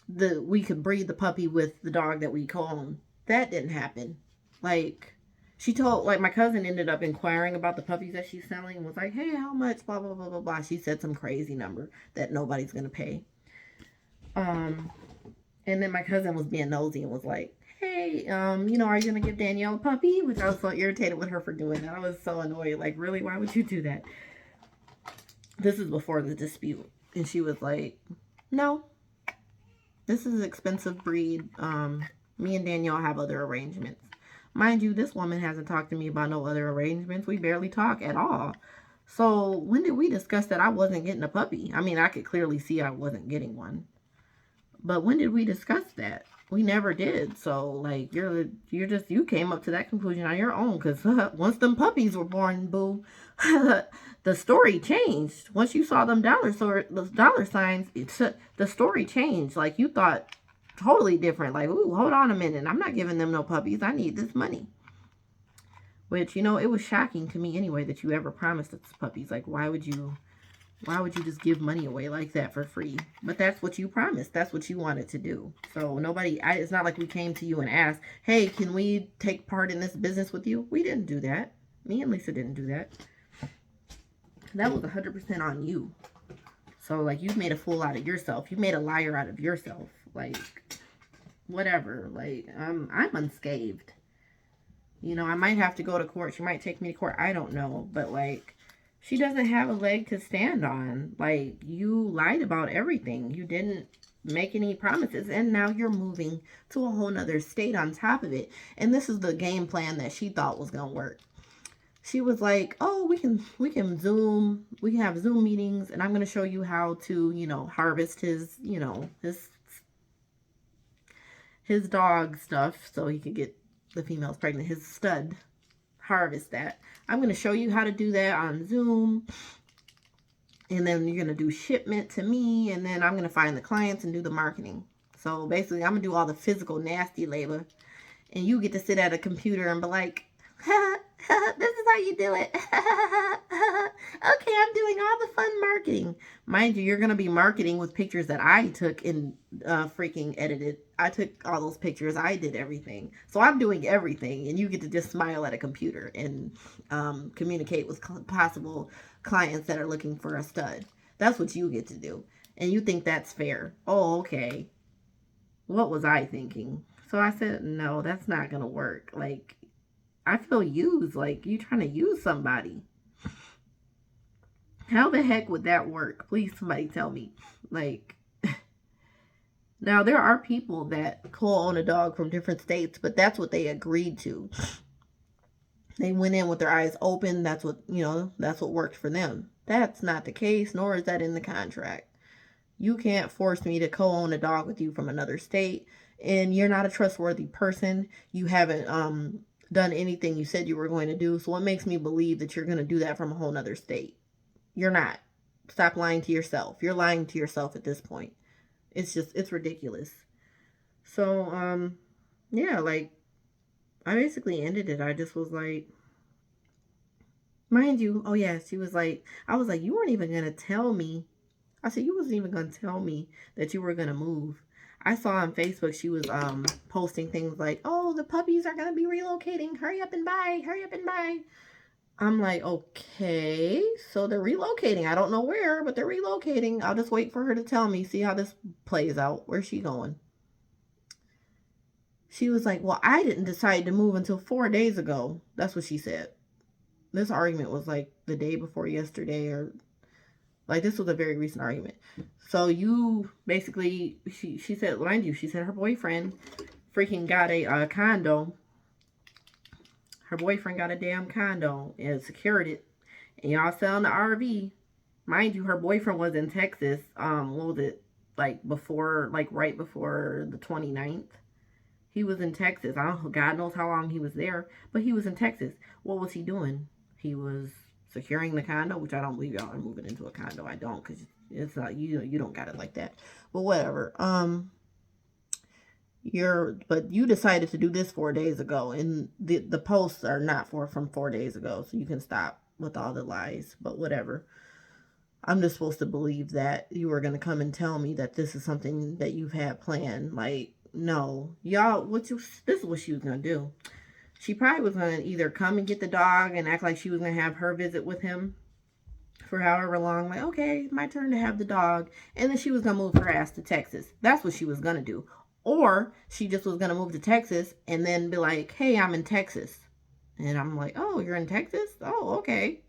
we could breed the puppy with the dog that we co-own. That didn't happen. Like, she told, like, my cousin ended up inquiring about the puppies that she's selling and was like, hey, how much, blah, blah, blah, blah, blah. She said some crazy number that nobody's going to pay. And then my cousin was being nosy and was like, hey, you know, are you gonna give Danielle a puppy? Which I was so irritated with her for doing that. I was so annoyed. Like, really, why would you do that? This is before the dispute, and she was like, no, this is an expensive breed. Me and Danielle have other arrangements. Mind you, this woman hasn't talked to me about no other arrangements. We barely talk at all. So when did we discuss that I wasn't getting a puppy? I mean, I could clearly see I wasn't getting one. But when did we discuss that? We never did. So like you came up to that conclusion on your own, because once them puppies were born, boo, the story changed. Once you saw them those dollar signs, the story changed. Like you thought totally different. Like, ooh, hold on a minute, I'm not giving them no puppies. I need this money. Which, you know, it was shocking to me anyway that you ever promised us puppies. Like, why would you just give money away like that for free? But that's what you promised. That's what you wanted to do. So it's not like we came to you and asked, hey, can we take part in this business with you? We didn't do that. Me and Lisa didn't do that. That was 100% on you. So, like, you've made a fool out of yourself. You made a liar out of yourself. Like, whatever. Like, I'm unscathed. You know, I might have to go to court. She might take me to court. I don't know. But, like, she doesn't have a leg to stand on. Like, you lied about everything. You didn't make any promises. And now you're moving to a whole nother state on top of it. And this is the game plan that she thought was going to work. She was like, oh, we can Zoom. We can have Zoom meetings. And I'm going to show you how to, you know, harvest his, you know, his dog stuff so he could get the female's pregnant, his stud, harvest that. I'm going to show you how to do that on Zoom. And then you're going to do shipment to me. And then I'm going to find the clients and do the marketing. So basically, I'm going to do all the physical nasty labor. And you get to sit at a computer and be like, this is how you do it. Okay, I'm doing all the fun marketing. Mind you, you're going to be marketing with pictures that I took and freaking edited. I took all those pictures. I did everything. So I'm doing everything. And you get to just smile at a computer and communicate with possible clients that are looking for a stud. That's what you get to do. And you think that's fair. Oh, okay. What was I thinking? So I said, no, that's not going to work. Like, I feel used. Like, you trying to use somebody. How the heck would that work? Please, somebody tell me. Like, now there are people that co-own a dog from different states, but that's what they agreed to. They went in with their eyes open. That's what, you know, that's what worked for them. That's not the case, nor is that in the contract. You can't force me to co-own a dog with you from another state, and you're not a trustworthy person. You haven't done anything you said you were going to do. So what makes me believe that you're going to do that from a whole nother state? You're not. Stop lying to yourself. You're lying to yourself at this point. It's ridiculous. So, yeah, like, I basically ended it. I just was like, mind you, oh yeah, she was like, I was like, you weren't even going to tell me. I said, you wasn't even going to tell me that you were going to move. I saw on Facebook she was posting things like, oh, the puppies are going to be relocating. Hurry up and buy. Hurry up and buy. I'm like, okay, so they're relocating. I don't know where, but they're relocating. I'll just wait for her to tell me, see how this plays out. Where's she going? She was like, well, I didn't decide to move until 4 days ago. That's what she said. This argument was like the day before yesterday, or like this was a very recent argument. So you basically, she said, mind you, she said her boyfriend freaking got a condo. Her boyfriend got a damn condo and secured it. And y'all selling the RV. Mind you, her boyfriend was in Texas. What was it? Like before, like right before the 29th. He was in Texas. I don't know, God knows how long he was there. But he was in Texas. What was he doing? He was securing the condo, which I don't believe y'all are moving into a condo. I don't, because it's not, you don't got it like that. But whatever. But you decided to do this 4 days ago, and the posts are not from 4 days ago, so you can stop with all the lies. But whatever. I'm just supposed to believe that you were going to come and tell me that this is something that you've had planned. Like, no. Y'all, this is what she was going to do. She probably was going to either come and get the dog and act like she was going to have her visit with him for however long. Like, okay, my turn to have the dog. And then she was going to move her ass to Texas. That's what she was going to do. Or she just was going to move to Texas and then be like, hey, I'm in Texas. And I'm like, oh, you're in Texas? Oh, okay.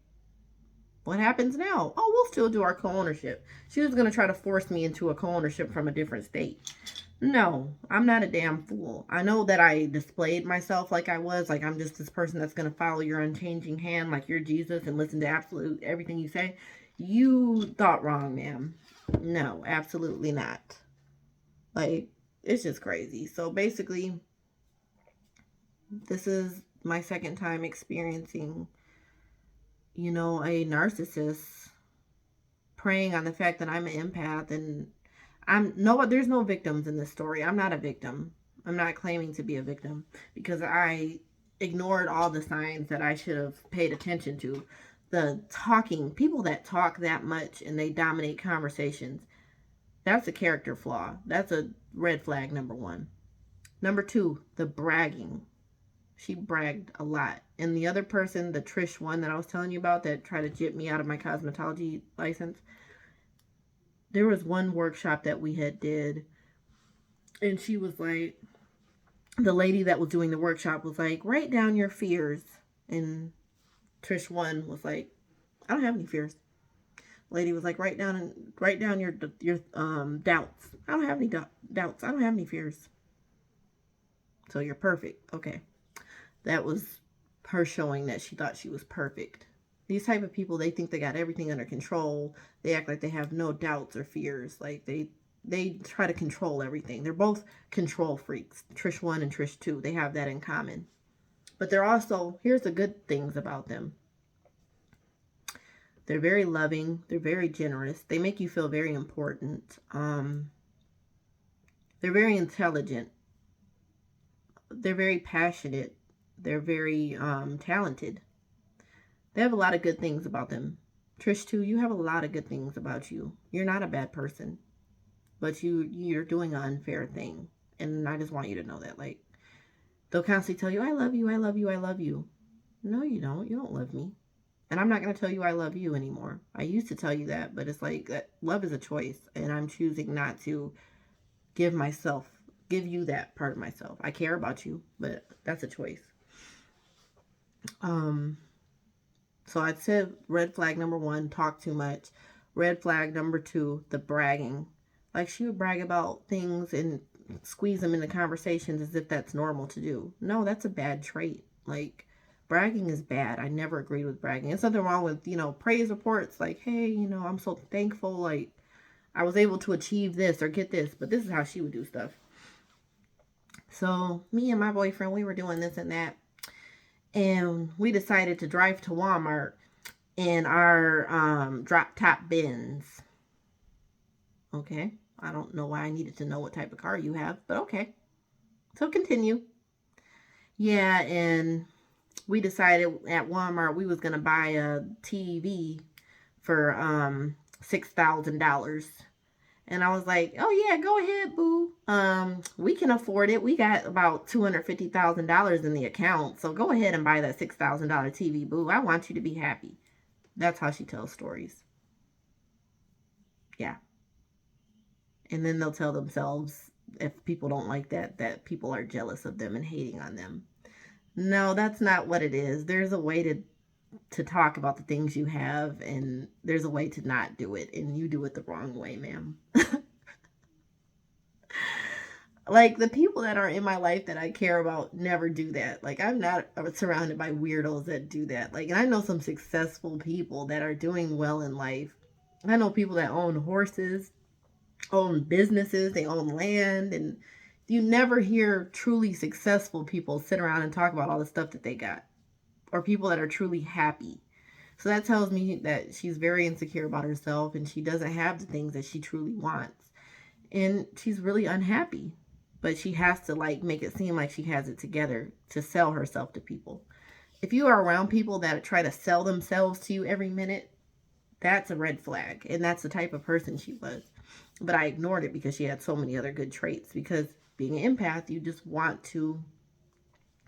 What happens now? Oh, we'll still do our co-ownership. She was going to try to force me into a co-ownership from a different state. No, I'm not a damn fool. I know that I displayed myself like I was, like I'm just this person that's going to follow your unchanging hand, like you're Jesus and listen to absolute everything you say. You thought wrong, ma'am. No, absolutely not. Like, it's just crazy. So basically, this is my second time experiencing, a narcissist preying on the fact that I'm an empath, and there's no victims in this story. I'm not a victim. I'm not claiming to be a victim because I ignored all the signs that I should have paid attention to. The talking, people that talk that much and they dominate conversations, that's a character flaw. That's a red flag, number one. Number two, the bragging. She bragged a lot. And the other person, the Trish one that I was telling you about that tried to jip me out of my cosmetology license, there was one workshop that we had did, and she was like, the lady that was doing the workshop was like, write down your fears. And Trish one was like, I don't have any fears. Lady was like, write down your doubts. I don't have any doubts. I don't have any fears. So you're perfect. Okay. That was her showing that she thought she was perfect. These type of people, they think they got everything under control. They act like they have no doubts or fears. Like they try to control everything. They're both control freaks. Trish 1 and Trish 2. They have that in common. But they're also, here's the good things about them. They're very loving. They're very generous. They make you feel very important. They're very intelligent. They're very passionate. They're very talented. They have a lot of good things about them. Trish 2, you have a lot of good things about you. You're not a bad person. But you're doing an unfair thing. And I just want you to know that. Like, they'll constantly tell you, I love you, I love you, I love you. No, you don't. You don't love me. And I'm not going to tell you I love you anymore. I used to tell you that, but it's like that love is a choice. And I'm choosing not to give you that part of myself. I care about you, but that's a choice. So I'd say red flag number 1, talk too much. Red flag number 2, the bragging. Like, she would brag about things and squeeze them into conversations as if that's normal to do. No, that's a bad trait. Like, bragging is bad. I never agreed with bragging. There's nothing wrong with, praise reports. Like, hey, I'm so thankful. Like, I was able to achieve this or get this. But this is how she would do stuff. So me and my boyfriend, we were doing this and that. And we decided to drive to Walmart in our drop top Benz. Okay. I don't know why I needed to know what type of car you have, but okay. So continue. Yeah, and we decided at Walmart we was going to buy a TV for $6,000. And I was like, oh yeah, go ahead, boo. We can afford it. We got about $250,000 in the account. So go ahead and buy that $6,000 TV, boo. I want you to be happy. That's how she tells stories. Yeah. And then they'll tell themselves, if people don't like that people are jealous of them and hating on them. No, that's not what it is. There's a way to talk about the things you have, and there's a way to not do it, and you do it the wrong way, ma'am. Like, the people that are in my life that I care about never do that. Like, I'm not surrounded by weirdos that do that. Like, and I know some successful people that are doing well in life. I know people that own horses, own businesses, they own land, and you never hear truly successful people sit around and talk about all the stuff that they got, or people that are truly happy. So that tells me that she's very insecure about herself and she doesn't have the things that she truly wants. And she's really unhappy. But she has to make it seem like she has it together to sell herself to people. If you are around people that try to sell themselves to you every minute, that's a red flag. And that's the type of person she was. But I ignored it because she had so many other good traits. Because being an empath, you just want to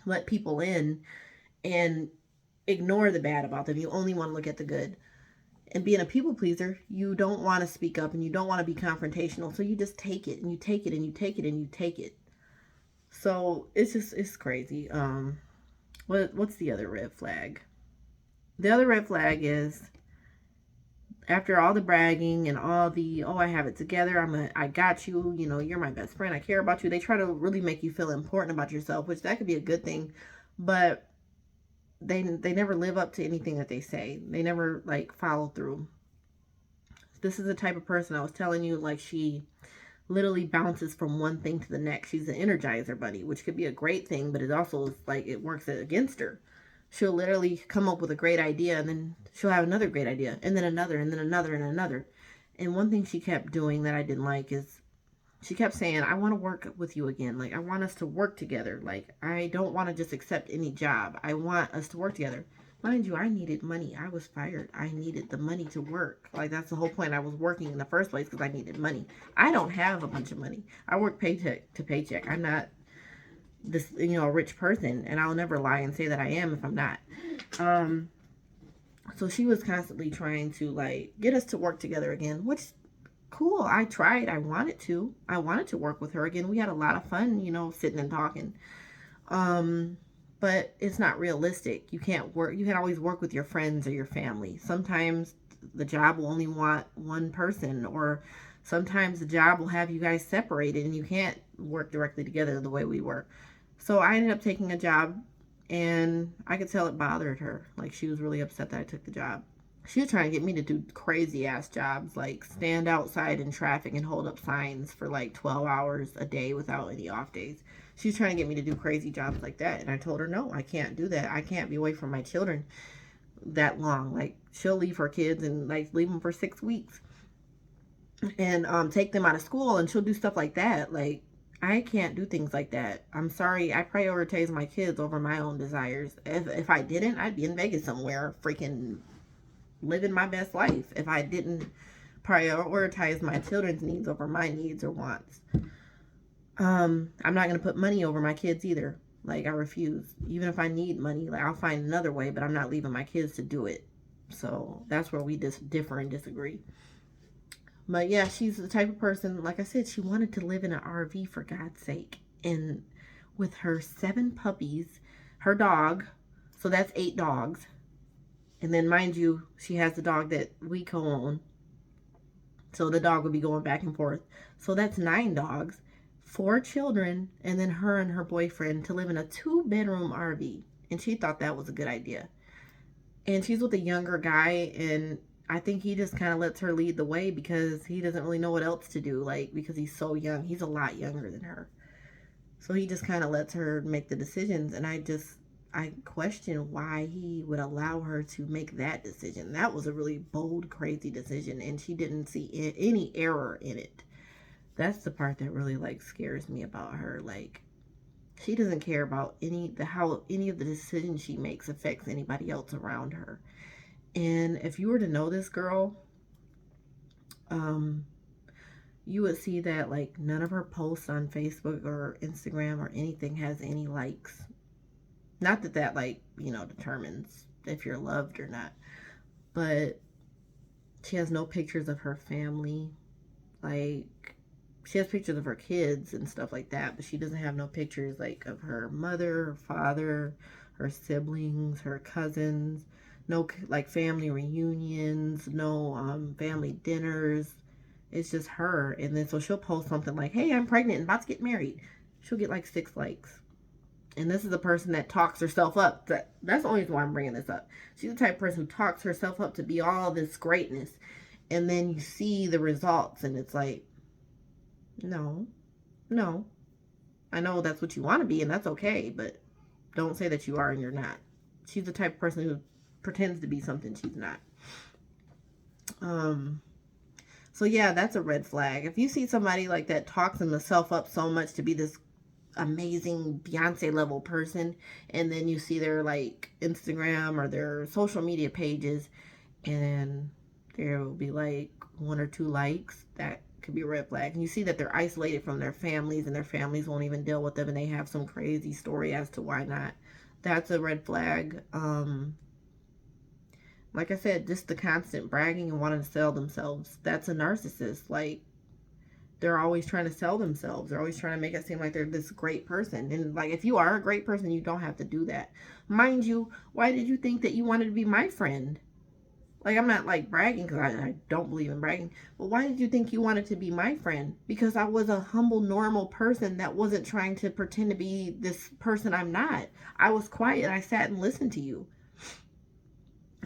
let people in and ignore the bad about them. You only want to look at the good. And being a people pleaser, you don't want to speak up and you don't want to be confrontational. So you just take it and you take it and you take it and you take it. So it's crazy. What's the other red flag? The other red flag is after all the bragging and all the, oh, I have it together, I got you, you know, you're my best friend, I care about you. They try to really make you feel important about yourself, which that could be a good thing, but they never live up to anything that they say. They never like follow through. This is the type of person I was telling you, like she literally bounces from one thing to the next. She's an energizer bunny, which could be a great thing, but it also is like it works against her. She'll literally come up with a great idea and then she'll have another great idea and then another and then another and another. And one thing she kept doing that I didn't like is she kept saying, I want to work with you again. Like, I want us to work together. Like, I don't want to just accept any job. I want us to work together. Mind you, I needed money. I was fired. I needed the money to work. Like, that's the whole point. I was working in the first place because I needed money. I don't have a bunch of money. I work paycheck to paycheck. I'm not this, you know, a rich person. And I'll never lie and say that I am if I'm not. So she was constantly trying to, like, get us to work together again, which cool. I tried. I wanted to work with her again. We had a lot of fun, you know, sitting and talking. But it's not realistic. You can't work. You can always work with your friends or your family. Sometimes the job will only want one person, or sometimes the job will have you guys separated and you can't work directly together the way we were. So I ended up taking a job and I could tell it bothered her. Like she was really upset that I took the job. She was trying to get me to do crazy ass jobs, like stand outside in traffic and hold up signs for like 12 hours a day without any off days. She was trying to get me to do crazy jobs like that. And I told her, no, I can't do that. I can't be away from my children that long. Like she'll leave her kids and like leave them for 6 weeks and take them out of school, and she'll do stuff like that. Like I can't do things like that. I'm sorry. I prioritize my kids over my own desires. If I didn't, I'd be in Vegas somewhere freaking living my best life if I didn't prioritize my children's needs over my needs or wants. I'm not going to put money over my kids either. Like I refuse. Even if I need money, like I'll find another way, but I'm not leaving my kids to do it. So that's where we just differ and disagree. But yeah, she's the type of person, like I said, she wanted to live in an RV for God's sake. And with her 7 puppies, her dog, so that's 8 dogs. And then, mind you, she has the dog that we co-own. So the dog would be going back and forth. So that's 9 dogs, 4 children, and then her and her boyfriend to live in a 2-bedroom RV. And she thought that was a good idea. And she's with a younger guy, and I think he just kind of lets her lead the way because he doesn't really know what else to do. Like, because he's so young. He's a lot younger than her. So he just kind of lets her make the decisions. And I question why he would allow her to make that decision. That was a really bold, crazy decision, and she didn't see any error in it. That's the part that really like scares me about her. Like she doesn't care about how any of the decisions she makes affects anybody else around her. And if you were to know this girl, you would see that like none of her posts on Facebook or Instagram or anything has any likes. Not that like, you know, determines if you're loved or not. But she has no pictures of her family. Like, she has pictures of her kids and stuff like that, but she doesn't have no pictures like of her mother, her father, her siblings, her cousins. No like family reunions, no family dinners. It's just her. And then so she'll post something like, hey, I'm pregnant and about to get married. She'll get like 6 likes. And this is a person that talks herself up. That's the only reason why I'm bringing this up. She's the type of person who talks herself up to be all this greatness. And then you see the results and it's like, no. I know that's what you want to be and that's okay. But don't say that you are and you're not. She's the type of person who pretends to be something she's not. So yeah, that's a red flag. If you see somebody like that talks themselves up so much to be this amazing Beyonce level person, and then you see their like Instagram or their social media pages and there will be like 1 or 2 likes, that could be a red flag. And you see that they're isolated from their families and their families won't even deal with them and they have some crazy story as to why not. That's a red flag. Like I said, just the constant bragging and wanting to sell themselves. That's a narcissist. Like, they're always trying to sell themselves. They're always trying to make it seem like they're this great person. And like, if you are a great person, you don't have to do that. Mind you, why did you think that you wanted to be my friend? Like, I'm not like bragging because I don't believe in bragging. But why did you think you wanted to be my friend? Because I was a humble, normal person that wasn't trying to pretend to be this person I'm not. I was quiet. I sat and listened to you.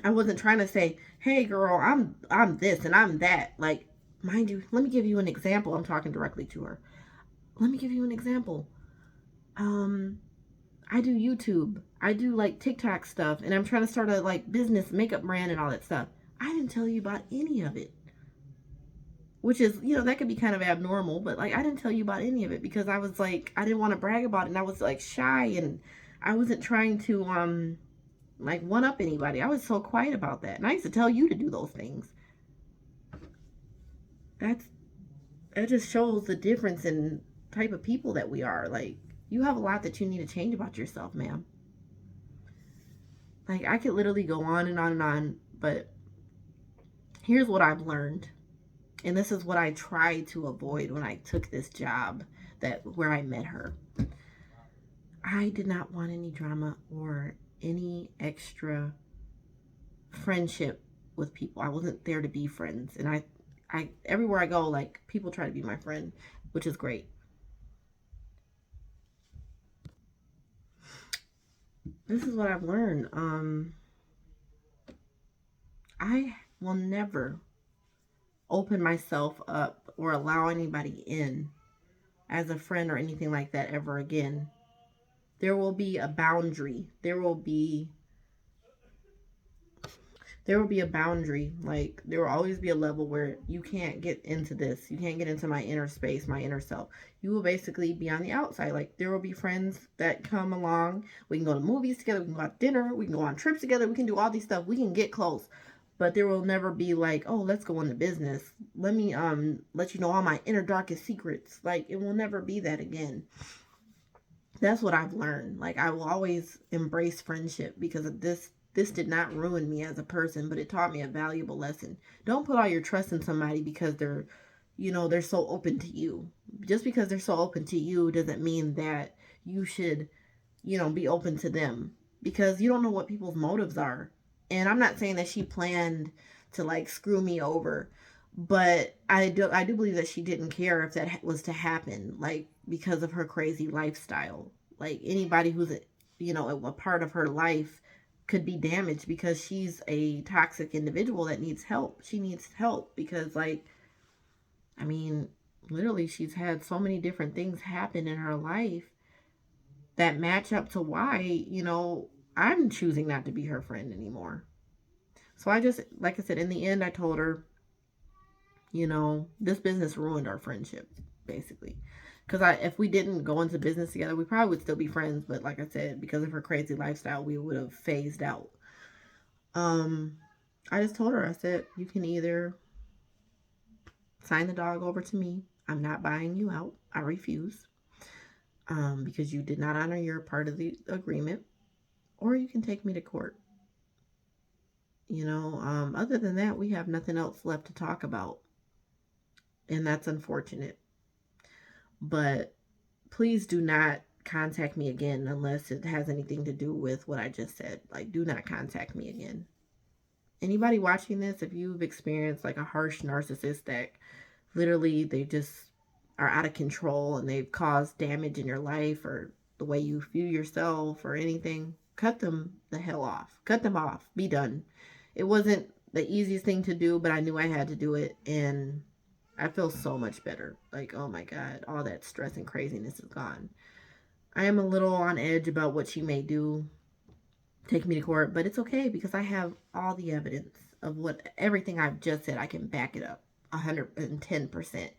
I wasn't trying to say, "Hey, girl, I'm this and I'm that." Like, mind you, let me give you an example. I'm talking directly to her. Let me give you an example. Um, I do YouTube. I do like TikTok stuff, and I'm trying to start a like business makeup brand and all that stuff. I didn't tell you about any of it, which is, that could be kind of abnormal, but like I didn't tell you about any of it because I was like, I didn't want to brag about it, and I was like shy, and I wasn't trying to like one up anybody. I was so quiet about that, and I used to tell you to do those things. That's That just shows the difference in type of people that we are. Like, you have a lot that you need to change about yourself, ma'am. Like, I could literally go on and on and on, but here's what I've learned. And this is what I tried to avoid when I took this job where I met her. I did not want any drama or any extra friendship with people. I wasn't there to be friends. And I everywhere I go, like, people try to be my friend, which is great. This is what I've learned. I will never open myself up or allow anybody in as a friend or anything like that ever again. There will be a boundary. There will be a boundary. Like, there will always be a level where you can't get into this. You can't get into my inner space, my inner self. You will basically be on the outside. Like, there will be friends that come along. We can go to movies together. We can go out to dinner. We can go on trips together. We can do all these stuff. We can get close. But there will never be like, oh, let's go into business. Let me let you know all my inner darkest secrets. Like, it will never be that again. That's what I've learned. Like, I will always embrace friendship because of this did not ruin me as a person, but it taught me a valuable lesson. Don't put all your trust in somebody because they're so open to you. Just because they're so open to you doesn't mean that you should, be open to them, because you don't know what people's motives are. And I'm not saying that she planned to like screw me over, but I do believe that she didn't care if that was to happen, like, because of her crazy lifestyle. Like, anybody who's a part of her life could be damaged because she's a toxic individual that needs help. She needs help because, like, I mean, literally, she's had so many different things happen in her life that match up to why, I'm choosing not to be her friend anymore. So I just, like I said, in the end, I told her, this business ruined our friendship, basically. Because if we didn't go into business together, we probably would still be friends. But like I said, because of her crazy lifestyle, we would have phased out. Um, I just told her, I said, you can either sign the dog over to me. I'm not buying you out. I refuse. Because you did not honor your part of the agreement. Or you can take me to court. Other than that, we have nothing else left to talk about. And that's unfortunate. But please do not contact me again unless it has anything to do with what I just said. Like, do not contact me again. Anybody watching this, if you've experienced like a harsh narcissist that literally they just are out of control and they've caused damage in your life or the way you view yourself or anything, cut them the hell off. Cut them off. Be done. It wasn't the easiest thing to do, but I knew I had to do it, and I feel so much better. Like, oh my God, all that stress and craziness is gone. I am a little on edge about what she may do, take me to court, but it's okay because I have all the evidence of everything I've just said. I can back it up 110%.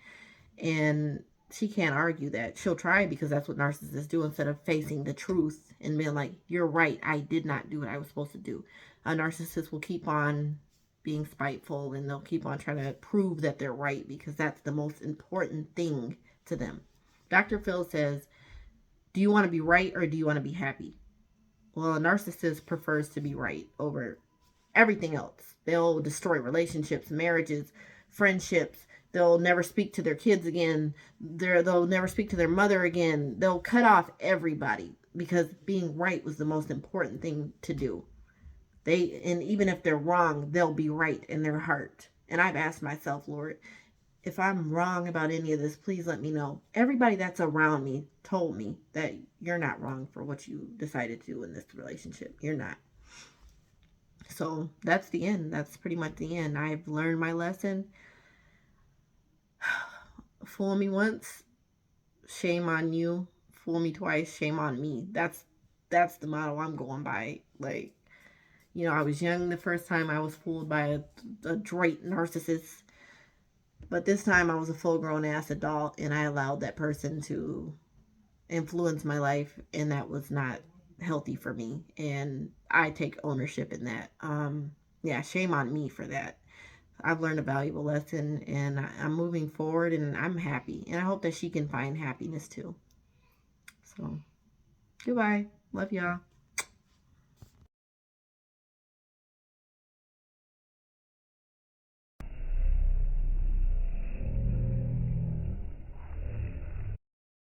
And she can't argue that. She'll try because that's what narcissists do, instead of facing the truth and being like, you're right, I did not do what I was supposed to do. A narcissist will keep on being spiteful, and they'll keep on trying to prove that they're right because that's the most important thing to them. Dr. Phil says, do you want to be right or do you want to be happy? Well, a narcissist prefers to be right over everything else. They'll destroy relationships, marriages, friendships. They'll never speak to their kids again. They'll never speak to their mother again. They'll cut off everybody because being right was the most important thing to do. And even if they're wrong, they'll be right in their heart. And I've asked myself, Lord, if I'm wrong about any of this, please let me know. Everybody that's around me told me that you're not wrong for what you decided to do in this relationship. You're not. So that's the end. That's pretty much the end. I've learned my lesson. Fool me once, shame on you. Fool me twice, shame on me. That's the motto I'm going by. Like, I was young the first time I was fooled by a adroit narcissist. But this time I was a full grown ass adult and I allowed that person to influence my life, and that was not healthy for me. And I take ownership in that. Yeah, shame on me for that. I've learned a valuable lesson and I'm moving forward and I'm happy. And I hope that she can find happiness too. So, goodbye. Love y'all.